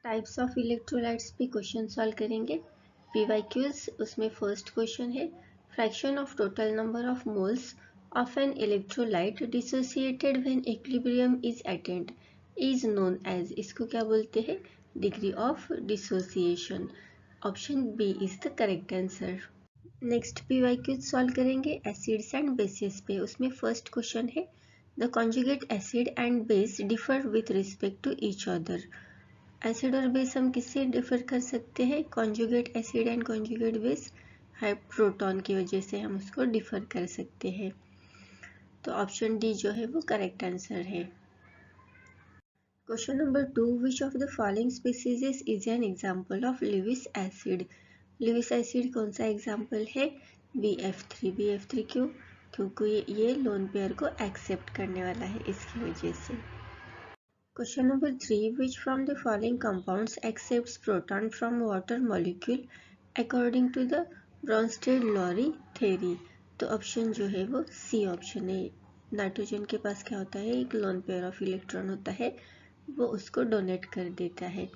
Types of electrolytes पे question solve करेंगे। PYQs उसमें फर्स्ट क्वेश्चन है fraction of total number of moles of an electrolyte dissociated when equilibrium is attained is known as, इसको क्या बोलते हैं? Degree of dissociation. Option B is the correct answer. Next PYQs solve करेंगे acids and bases पे। उसमें first question है the conjugate acid and base differ with respect to each other. Acid और base हम किससे डिफर कर सकते हैं? Conjugate acid and conjugate base है प्रोटॉन की वजह से हम उसको डिफर कर सकते हैं। तो ऑप्शन डी जो है वो करेक्ट आंसर है। Question number 2, which of the following species is an example of Lewis acid. Lewis acid कौन सा एग्जांपल है? BF3। BF3 क्यों? क्योंकि ये लोन पेयर को एक्सेप्ट करने वाला है, इसकी वजह से। Question number 3, which from the following compounds accepts proton from water molecule according to the Bronsted-Lowry theory? तो ऑप्शन जो है वो सी ऑप्शन है। नाइट्रोजन के पास क्या होता है? एक लोन पेयर ऑफ इलेक्ट्रॉन होता है, वो उसको डोनेट कर देता है,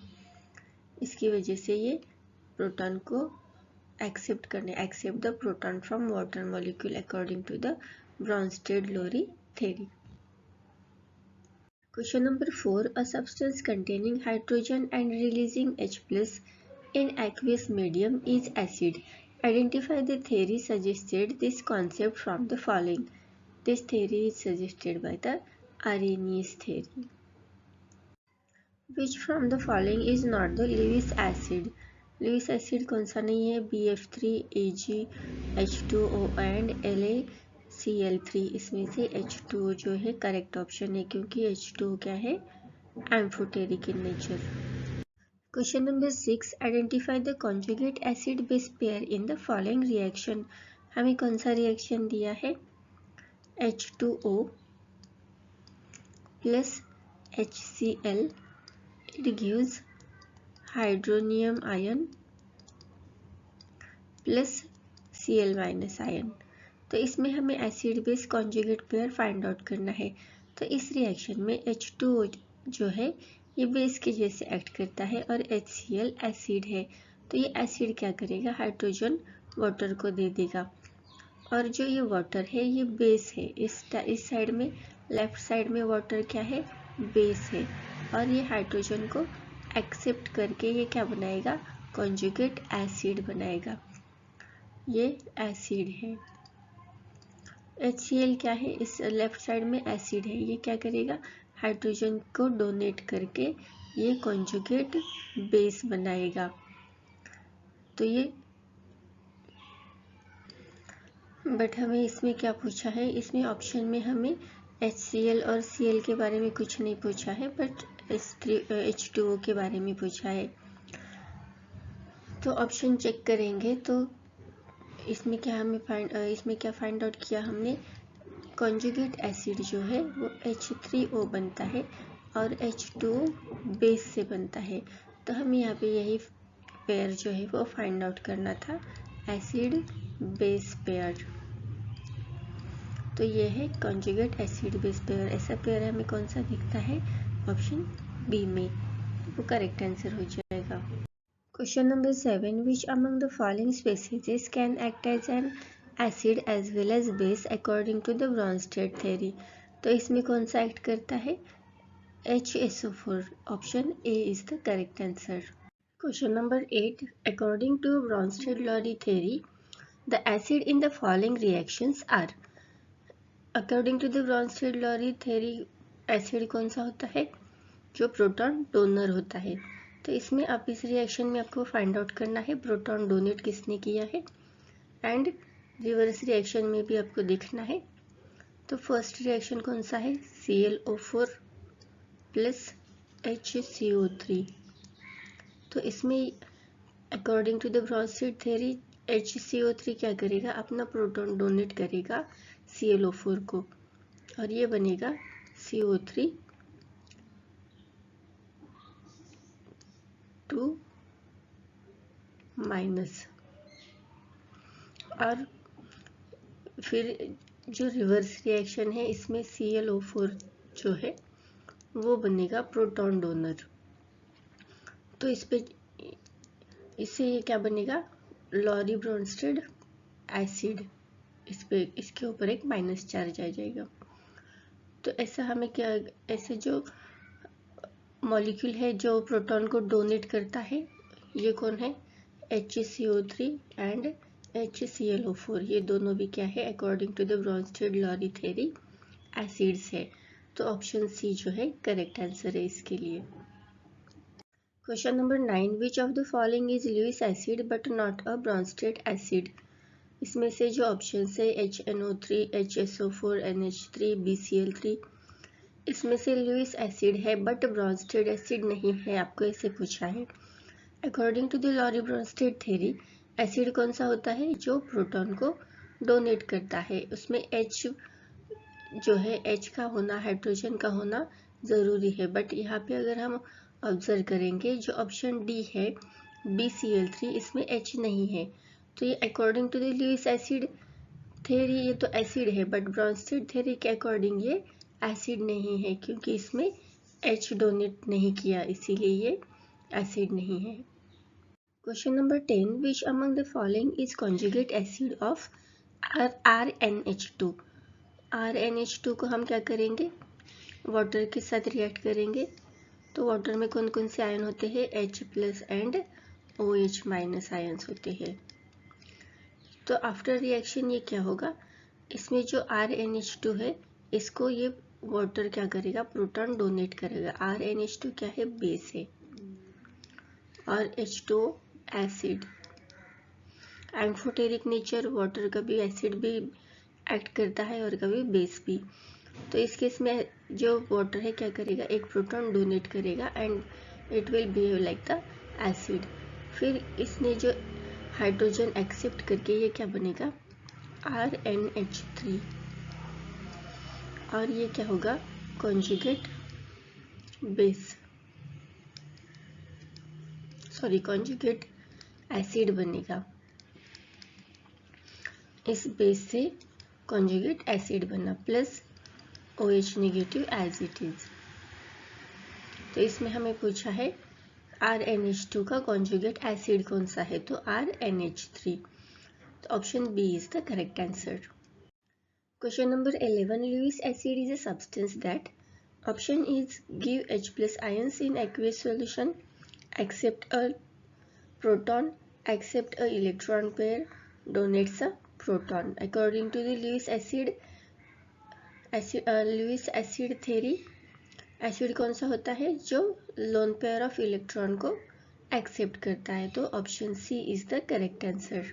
इसकी वजह से ये प्रोटॉन को accept the proton from water molecule according to the Bronsted-Lowry theory. Question number 4, a substance containing hydrogen and releasing H+ in aqueous medium is acid. Identify the theory suggested this concept from the following. This theory is suggested by the Arrhenius theory. Which from the following is not the Lewis acid? Lewis acid कौन सा नहीं है? BF3, Ag, H2O and LaCl3। इसमें से H2O जो है correct option है, क्योंकि H2O क्या है? Amphoteric in nature. Question number 6, identify the conjugate acid base pair in the following reaction. हमें कौन सा रिएक्शन दिया है? H2O plus HCl, it gives hydronium ion plus Cl minus ion. तो इसमें हमें acid base conjugate pair find out करना है। तो इस रिएक्शन में H2O जो है ये बेस के जैसे एक्ट करता है और HCl एसिड है, तो ये एसिड क्या करेगा? हाइड्रोजन वाटर को दे देगा, और जो ये वाटर है ये बेस है। इस साइड में, लेफ्ट साइड में वाटर क्या है? बेस है, और ये हाइड्रोजन को एक्सेप्ट करके ये क्या बनाएगा? कॉन्जुगेट एसिड बनाएगा। ये एसिड है। HCl क्या है? इस लेफ्ट साइड में एसिड है, ये क्या करेगा? हाइड्रोजन को डोनेट करके ये कॉन्जुगेट बेस बनाएगा। तो ये बट हमें इसमें क्या पूछा है? इसमें ऑप्शन में हमें HCl और Cl के बारे में कुछ नहीं पूछा है, बट H2O के बारे में पूछा है। तो ऑप्शन चेक करेंगे तो इसमें क्या फाइंड आउट किया हमने? कॉन्जुगेट एसिड जो है वो H3O बनता है और H2O बेस से बनता है। तो हमें यहाँ पे यही पेयर जो है वो फाइंड आउट करना था, एसिड बेस पेयर। तो ये है कॉन्जुगेट एसिड बेस पेयर। ऐसा पेयर हमें कौन सा दिखता है? ऑप्शन बी में, वो करेक्ट आंसर हो जाएगा। Question number 7, which among the following species can act as an acid as well as base according to the Bronsted theory. तो इसमें कौन सा एक्ट करता है? HSO4। Option A is the correct answer. Question number 8, according to Bronsted-Lowry theory the acid in the following reactions are. According to the Brønsted-lorry theory acid कौन सा होता है? जो प्रोटॉन डोनर होता है। तो इसमें आप इस रिएक्शन में आपको फाइंड आउट करना है प्रोटॉन डोनेट किसने किया है, एंड रिवर्स रिएक्शन में भी आपको देखना है। तो फर्स्ट रिएक्शन कौन सा है? ClO4 plus HCO3। तो इसमें according to the Bronsted theory HCO3 क्या करेगा? अपना प्रोटॉन डोनेट करेगा ClO4 को, और ये बनेगा CO3 2 माइनस। और फिर जो रिवर्स रिएक्शन है इसमें ClO4 जो है वो बनेगा प्रोटॉन डोनर। तो इस पे इससे ये क्या बनेगा, लॉरी ब्रोंस्टेड एसिड, इस पे इसके ऊपर एक माइनस चार्ज आ जाएगा। तो ऐसा हमें क्या, ऐसे जो मॉलिक्यूल है जो प्रोटॉन को डोनेट करता है, ये कौन है, HCO3 एंड HClO4, ये दोनों भी क्या है, according to the Bronsted-Lowry theory acids है। तो ऑप्शन सी जो है करेक्ट आंसर है इसके लिए। Question number 9, which of the following is Lewis acid but not a Bronsted acid. इसमें से जो ऑप्शन है HNO3, HSO4, NH3, BCl3, इसमें से लुईस एसिड है बट ब्रोंस्टेड एसिड नहीं है, आपको ऐसे पूछा है। According to the Lowry Bronsted theory acid कौन सा होता है, जो प्रोटॉन को डोनेट करता है, उसमें H जो है, H का होना, हाइड्रोजन का होना ज़रूरी है। बट यहाँ पे अगर हम ऑब्जर्व करेंगे, जो ऑप्शन डी है BCl3, इसमें H नहीं है, तो ये according to the Lewis acid theory ये तो एसिड है, बट ब्रोंस्टेड थ्योरी के अकॉर्डिंग ये एसिड नहीं है, क्योंकि इसमें H डोनेट नहीं किया, इसीलिए ये एसिड नहीं है। Question number 10, which among the following is conjugate acid of RNH2। RNH2 को हम क्या करेंगे, वाटर के साथ रिएक्ट करेंगे। तो वाटर में कौन कौन से आयन होते हैं, H+ एंड OH- आयन्स होते हैं। तो आफ्टर रिएक्शन ये क्या होगा, इसमें जो RNH2 है, इसको ये वाटर क्या करेगा, प्रोटॉन डोनेट करेगा। RNH2 क्या है, बेस है, और H2O acid. Amphoteric nature, water कभी एसिड भी एक्ट करता है और कभी बेस भी। तो इस केस में जो वाटर है क्या करेगा, एक प्रोटॉन डोनेट करेगा and it will behave like the acid. फिर इसने जो हाइड्रोजन एक्सेप्ट करके ये क्या बनेगा, RNH3, और ये क्या होगा, कॉन्जुगेट बेस, कॉन्जुगेट एसिड बनेगा। इस बेस से कॉन्जुगेट एसिड बना, plus OH negative as it is. तो इसमें हमें पूछा है RNH2 का कॉन्जुगेट एसिड कौन सा है, तो RNH3। तो option B is the correct answer. Question number 11, Lewis acid is a substance that, option is give H+ ions in aqueous solution, accept a proton, accept a electron pair, donates a proton। According to the Lewis acid theory acid कौन सा होता है, जो lone pair of electron को accept करता है। तो option C is the correct answer.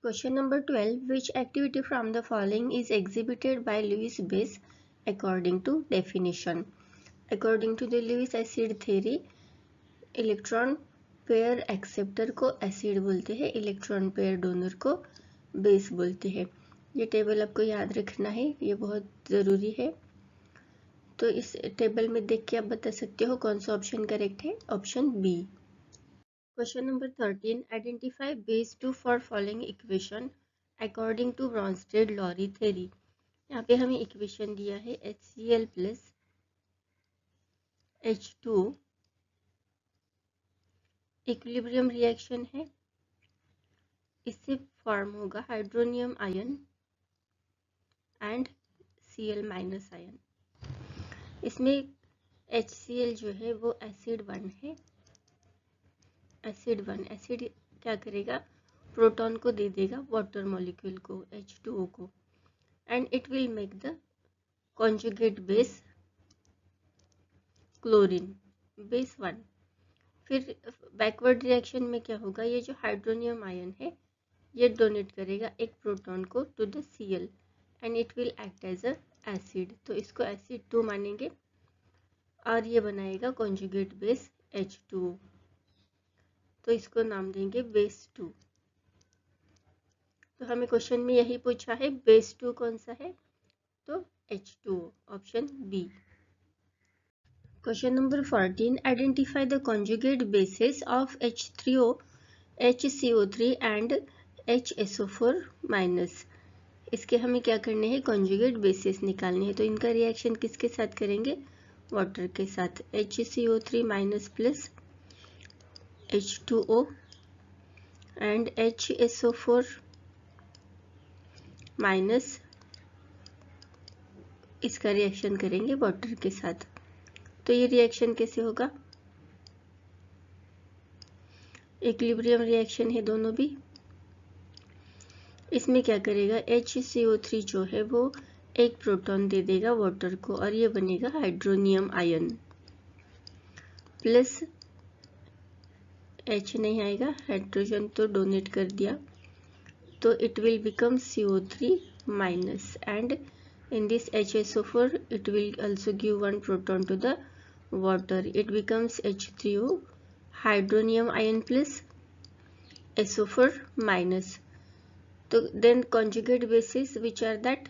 Question number 12, which activity from the following is exhibited by Lewis base according to definition. According to the Lewis acid theory electron pair acceptor को acid बोलते हैं, electron pair donor को base बोलते हैं। ये table आपको याद रखना है, ये बहुत ज़रूरी है। तो इस टेबल में देख के आप बता सकते हो कौन सा ऑप्शन करेक्ट है, option B. Question number 13, identify base 2 for following equation according to Bronsted-Lowry theory. यहाँ पे हमें इक्वेशन दिया है HCl + H2O, इक्विलिब्रियम रिएक्शन है, इससे फॉर्म होगा hydronium ion and Cl- ion. इसमें HCl जो है वो एसिड 1 है, एसिड क्या करेगा, प्रोटॉन को दे देगा वाटर मॉलिक्यूल को, H2O को, and it will make the conjugate base chlorine, base 1। फिर बैकवर्ड रिएक्शन में क्या होगा, ये जो हाइड्रोनियम आयन है ये डोनेट करेगा एक प्रोटॉन को to the Cl and it will act as a acid. तो इसको एसिड 2 मानेंगे और ये बनाएगा कॉन्जुगेट बेस H2O, तो इसको नाम देंगे बेस 2। तो हमें क्वेश्चन में यही पूछा है, बेस 2 कौन सा है, तो H2O, option B. Question number 14, identify the conjugate bases of H3O, HCO3 and HSO4-। इसके हमें क्या करने हैं, कॉन्जुगेट बेसिस निकालने हैं। तो इनका रिएक्शन किसके साथ करेंगे, वाटर के साथ, HCO3- plus H2O and HSO4 minus, इसका रिएक्शन करेंगे वाटर के साथ। तो ये रिएक्शन कैसे होगा? इक्विलिब्रियम रिएक्शन है दोनों भी। इसमें क्या करेगा, HCO3 जो है वो एक प्रोटॉन दे देगा वाटर को और ये बनेगा हाइड्रोनियम आयन, प्लस H नहीं आएगा, हाइड्रोजन तो डोनेट कर दिया, तो it will become CO3 minus and in this HSO4 it will also give one proton to the water, it becomes H3O hydronium ion plus SO4 minus. So then conjugate bases, which are that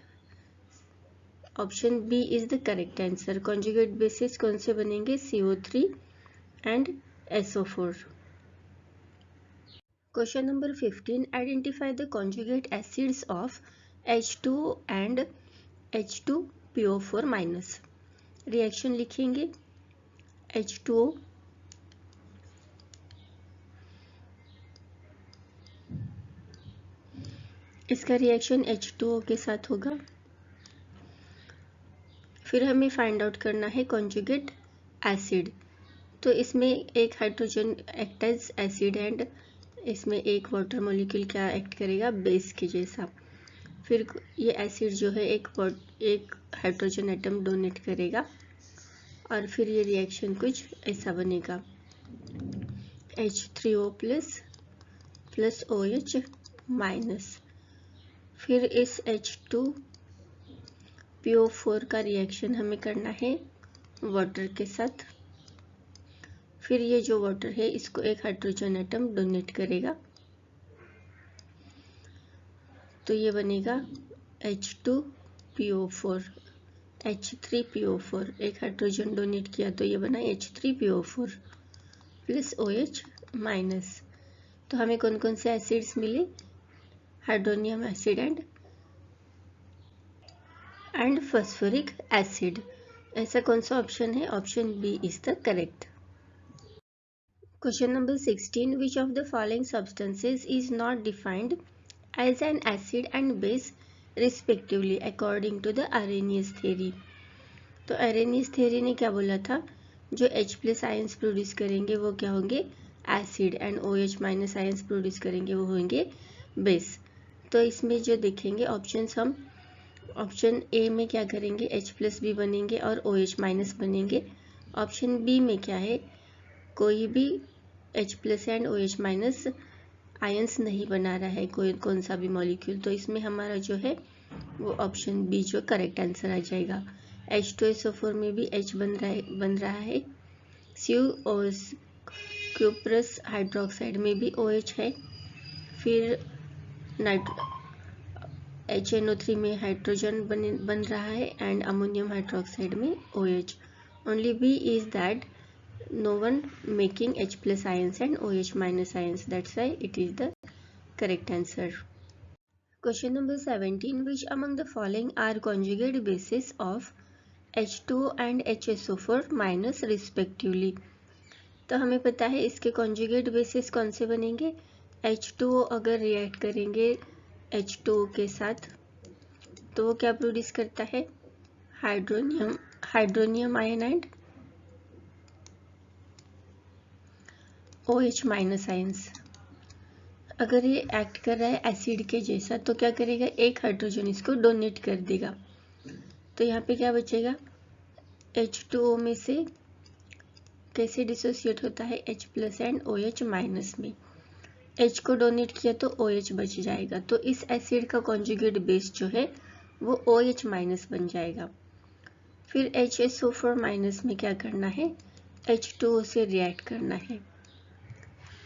option B is the correct answer. conjugate bases कौन से बनेंगे? CO3 and SO4. Question number 15, identify the conjugate acids of H2O and H2PO4 minus. Reaction लिखेंगे H2O इसका reaction H2O के साथ होगा। फिर हमें फाइंड आउट करना है कॉन्जुगेट एसिड। तो इसमें एक hydrogen act as acid and इसमें एक वाटर मॉलिक्यूल क्या एक्ट करेगा, बेस के जैसा। फिर ये एसिड जो है एक हाइड्रोजन एटम डोनेट करेगा और फिर ये रिएक्शन कुछ ऐसा बनेगा, H3O प्लस OH माइनस। फिर इस H2PO4 का रिएक्शन हमें करना है वाटर के साथ। फिर ये जो वाटर है इसको एक हाइड्रोजन एटम डोनेट करेगा, तो ये बनेगा H2PO4, H3PO4, एक हाइड्रोजन डोनेट किया तो ये बना H3PO4 प्लस OH माइनस। तो हमें कौन कौन से एसिड्स मिले, hydronium acid and phosphoric acid. ऐसा कौन सा ऑप्शन है? Option B is the correct. Question number 16, which of the following substances is not defined as an acid and base respectively according to the Arrhenius theory. तो Arrhenius theory ने क्या बोला था, जो H+ आयंस प्रोड्यूस करेंगे वो क्या होंगे, acid, and OH- ions produce करेंगे वो होंगे बेस। तो इसमें जो देखेंगे ऑप्शंस, हम ऑप्शन ए में क्या करेंगे, H+ भी बनेंगे और OH- बनेंगे। ऑप्शन बी में क्या है, कोई भी H+ एंड OH- आयंस नहीं बना रहा है कोई कौन सा भी मॉलिक्यूल। तो इसमें हमारा जो है वो ऑप्शन बी जो करेक्ट आंसर आ जाएगा। H2SO4 में भी H बन रहा है, क्यूप्रस हाइड्रोक्साइड में भी OH है, फिर HNO3 में हाइड्रोजन बन रहा है एंड अमोनियम हाइड्रोक्साइड में OH। Only B is that no one making H+ ions and OH- ions, that's why it is the correct answer. Question number 17, which among the following are conjugate bases of H2O and HSO4 minus respectively। तो हमें पता है इसके conjugate basis कौन से बनेंगे, H2O अगर react करेंगे H2O के साथ तो वो क्या प्रोड्यूस करता है, hydronium ion and OH- ions. अगर ये एक्ट कर रहा है एसिड के जैसा तो क्या करेगा, एक हाइड्रोजन इसको डोनेट कर देगा। तो यहाँ पे क्या बचेगा, H2O में से कैसे डिसोसिएट होता है, H+ एंड OH- में। H को डोनेट किया तो OH बच जाएगा, तो इस एसिड का कॉन्जुगेट बेस जो है वो OH- बन जाएगा। फिर HSO4- में क्या करना है, H2O से रिएक्ट करना है।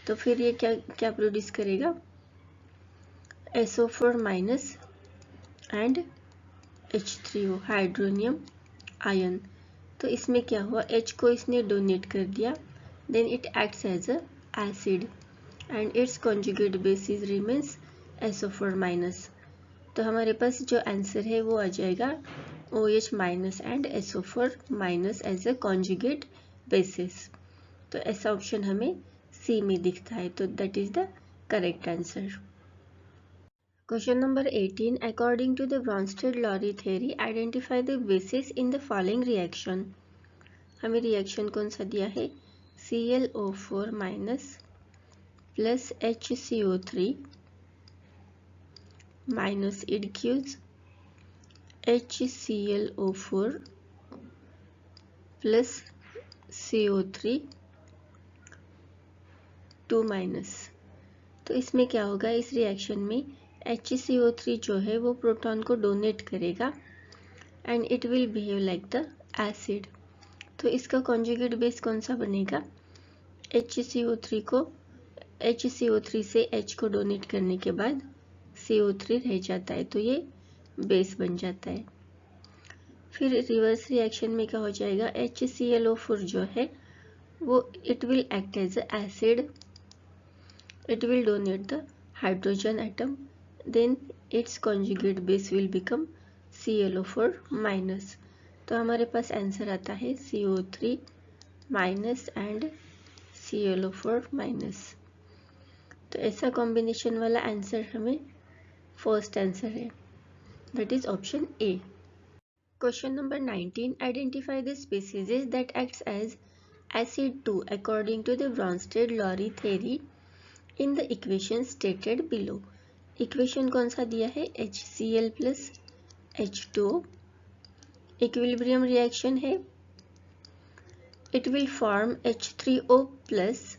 तो फिर ये क्या प्रोड्यूस करेगा, SO4- and H3O hydronium ion. तो इसमें क्या हुआ, H को इसने डोनेट कर दिया, then it acts as a acid and its conjugate bases remains SO4-। तो हमारे पास जो आंसर है वो आ जाएगा OH- and SO4- as a conjugate bases. तो ऐसा ऑप्शन हमें सी में दिखता है, तो that is the correct answer. Question number 18, according to the Brønsted-lorry theory identify the bases in the following reaction. हमें रिएक्शन कौन सा दिया है, ClO4 minus plus HCO3 minus it gives HClO4 plus CO3 2 minus. तो इसमें क्या होगा, इस रिएक्शन में HCO3 जो है वो प्रोटॉन को डोनेट करेगा and it will behave like the acid. तो इसका कॉन्जुगेट बेस कौन सा बनेगा, HCO3 से H को डोनेट करने के बाद CO3 रह जाता है, तो ये बेस बन जाता है। फिर रिवर्स रिएक्शन में क्या हो जाएगा, HClO4 जो है वो it will act as a acid, it will donate the hydrogen atom, then its conjugate base will become ClO4 minus। तो हमारे पास आंसर आता है CO3 minus and ClO4 minus. तो ऐसा कॉम्बिनेशन वाला आंसर हमें फर्स्ट आंसर है, that is option A. Question number 19, identify the species that acts as acid 2 according to the Brønsted-lorry theory in the equation stated below. Equation कौन सा दिया है, HCl plus H2O, equilibrium reaction है, it will form H3O plus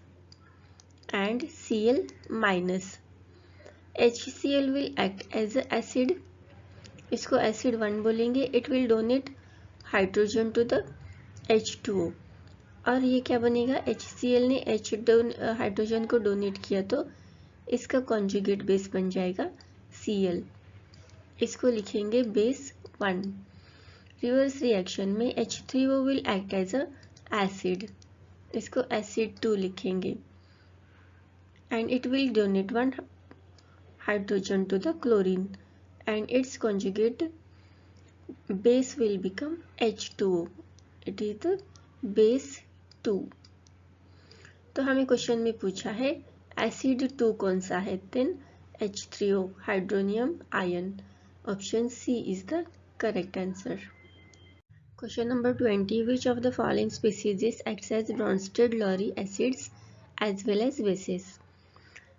and Cl minus. HCl will act as a acid, इसको acid 1 बोलेंगे, it will donate hydrogen to the H2O, और ये क्या बनेगा, HCl ने हाइड्रोजन को डोनेट किया तो इसका कॉन्जुगेट बेस बन जाएगा Cl, इसको लिखेंगे बेस 1। रिवर्स रिएक्शन में H3O will act as a acid, इसको एसिड 2 लिखेंगे and it will donate 1 hydrogen to the chlorine and its conjugate base will become H2O, it is the base 2। तो हमें question में पूछा है एसिड 2 कौन सा है, then H3O hydronium ion, option C is the correct answer. Question number 20, which of the following species acts as Bronsted-Lowry acids as well as bases.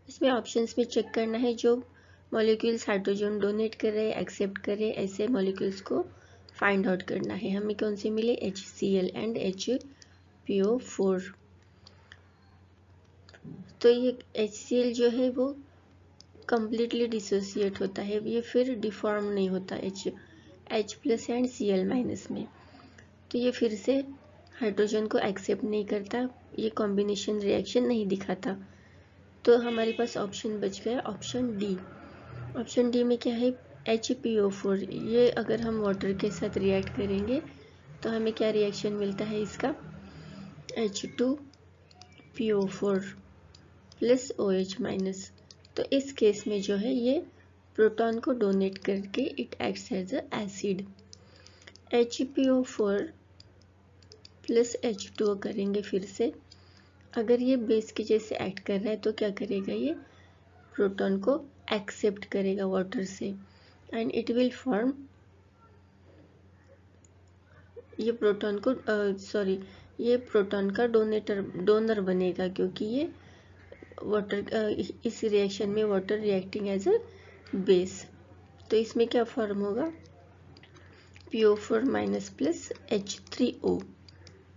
इसमें options में चेक करना है, जो मॉलिक्यूल्स हाइड्रोजन डोनेट कर रहे हैं, एक्सेप्ट कर रहे हैं, ऐसे मॉलिक्यूल्स को फाइंड आउट करना है। हमें कौन से मिले, HCl एंड HPO4। तो ये HCl जो है वो कम्प्लीटली डिसोसिएट होता है, ये फिर डिफॉर्म नहीं होता H plus and Cl minus में, तो ये फिर से हाइड्रोजन को एक्सेप्ट नहीं करता, ये कॉम्बिनेशन रिएक्शन नहीं दिखाता। तो हमारे पास ऑप्शन बच गया ऑप्शन डी। ऑप्शन डी में क्या है, HPO4, ये अगर हम वाटर के साथ रिएक्ट करेंगे तो हमें क्या रिएक्शन मिलता है इसका, H2PO4 प्लस OH माइनस। तो इस केस में जो है ये प्रोटॉन को डोनेट करके it acts as a acid. HPO4 plus H2O करेंगे फिर से, अगर ये बेस के जैसे एक्ट कर रहा है तो क्या करेगा, ये प्रोटॉन को एक्सेप्ट करेगा वाटर से एंड इट विल फॉर्म, ये प्रोटॉन को ये प्रोटॉन का डोनर बनेगा, क्योंकि ये वाटर इस रिएक्शन में water reacting as a base. तो इसमें क्या फॉर्म होगा, PO4 minus plus H3O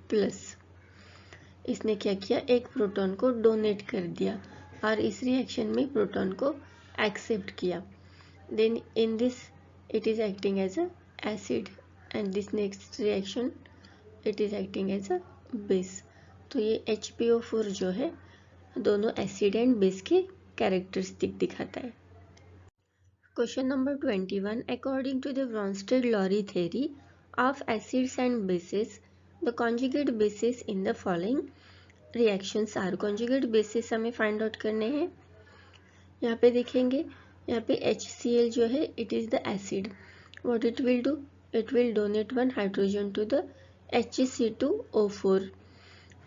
plus, इसने क्या किया, एक प्रोटॉन को डोनेट कर दिया और इस रिएक्शन में प्रोटॉन को एक्सेप्ट किया, then in this it is acting as a acid and this next reaction it is acting as a base. तो ये HPO4 जो है दोनों एसिड एंड बेस के कैरेक्टरिस्टिक दिखाता है। Question number 21, according to the Brønsted-lorry theory of acids and bases the conjugate bases in the following reactions are. Conjugate bases हमें find out करने हैं। यहाँ पे देखेंगे, यहाँ पे HCl जो है it is the acid, what it will do, it will donate 1 hydrogen to the HC2O4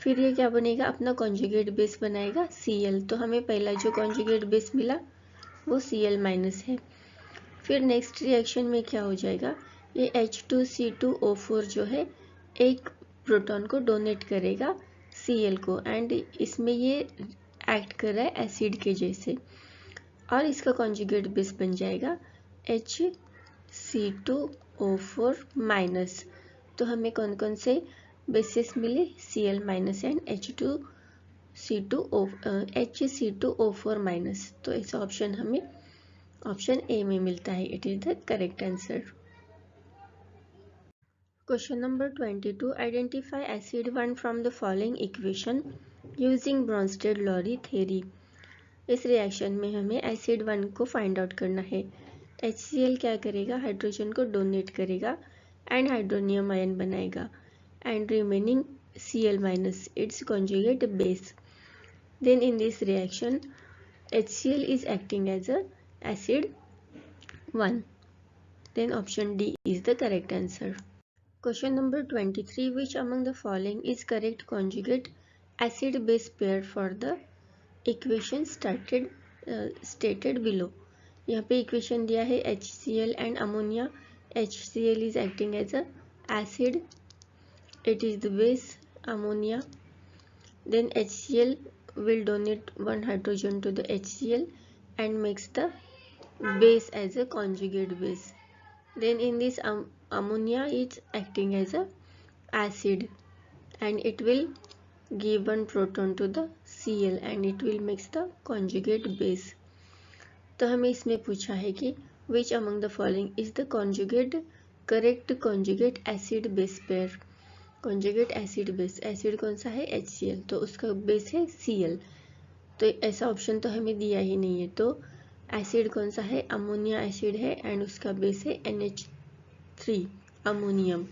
फिर ये क्या बनेगा, अपना कॉन्जुगेट बेस बनाएगा Cl। तो हमें पहला जो कॉन्जुगेट बेस मिला वो Cl माइनस है। फिर नेक्स्ट रिएक्शन में क्या हो जाएगा, ये H2C2O4 जो है एक प्रोटॉन को डोनेट करेगा Cl को, एंड इसमें ये एक्ट कर रहा है एसिड के जैसे, और इसका कॉन्जुगेट बेस बन जाएगा HC2O4 माइनस। तो हमें कौन कौन से बेसिस मिले, Cl minus and HC2O4 minus. तो इस ऑप्शन हमें ऑप्शन ए में मिलता है, it is the correct answer. Question number 22, identify acid 1 from the following equation using Bronsted-lorry theory. इस रिएक्शन में हमें एसिड 1 को फाइंड आउट करना है। HCl क्या करेगा, हाइड्रोजन को डोनेट करेगा एंड हाइड्रोनियम आयन बनाएगा, and remaining Cl minus its conjugate base. Then in this reaction HCl is acting as a acid 1. Then option D is the correct answer. Question number 23, which among the following is correct conjugate acid base pair for the equation stated below. यहाँ पे equation दिया है HCl and ammonia. HCl is acting as a acid, it is the base ammonia. Then HCl will donate one hydrogen to the HCl and makes the base as a conjugate base. Then in this ammonia is acting as a acid and it will give one proton to the Cl and it will makes the conjugate base. तो हमें इसमें पूछा है कि which among the following is the correct conjugate acid base pair. Conjugate acid base, acid कौन सा है HCl, तो उसका बेस है Cl। तो ऐसा ऑप्शन तो हमें दिया ही नहीं है, तो एसिड कौन सा है, अमोनिया एसिड है एंड उसका बेस है NH3 अमोनियम।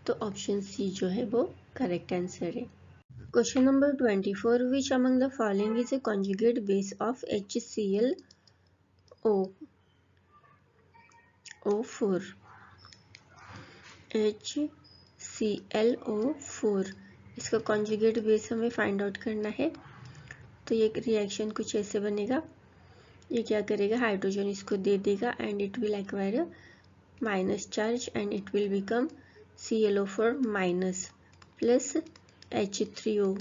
तो ऑप्शन सी जो है वो करेक्ट आंसर है। Question number 24, which among the following is a conjugate base of HClO4। HClO4 इसका कॉन्जुगेट बेस हमें फाइंड आउट करना है। तो ये रिएक्शन कुछ ऐसे बनेगा, ये क्या करेगा, हाइड्रोजन इसको दे देगा and it will acquire minus charge and it will become ClO4 minus plus H3O।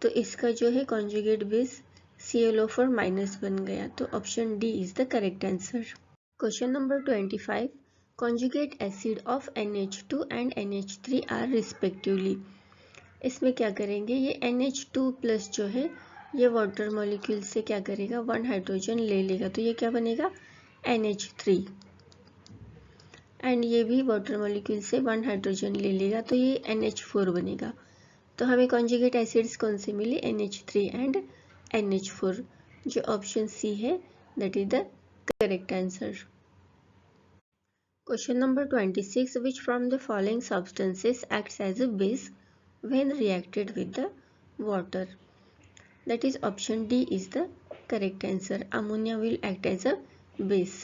तो इसका जो है कॉन्जुगेट बेस ClO4 माइनस बन गया। तो option D is the correct answer. Question number 25, conjugate acid of NH2 and NH3 are respectively। इसमें क्या करेंगे, ये NH2 प्लस जो है ये वाटर मॉलिक्यूल से क्या करेगा, वन हाइड्रोजन ले लेगा, तो ये क्या बनेगा NH3 एंड ये भी वाटर मॉलिक्यूल से वन हाइड्रोजन ले लेगा, तो ये NH4 बनेगा। तो हमें कॉन्जुगेट एसिड्स कौन से मिले, NH3 एंड NH4, जो ऑप्शन सी है that is the correct answer. Question number 26, which from the following substances acts as a base when reacted with the water? That is option D is the correct answer. Ammonia will act as a base.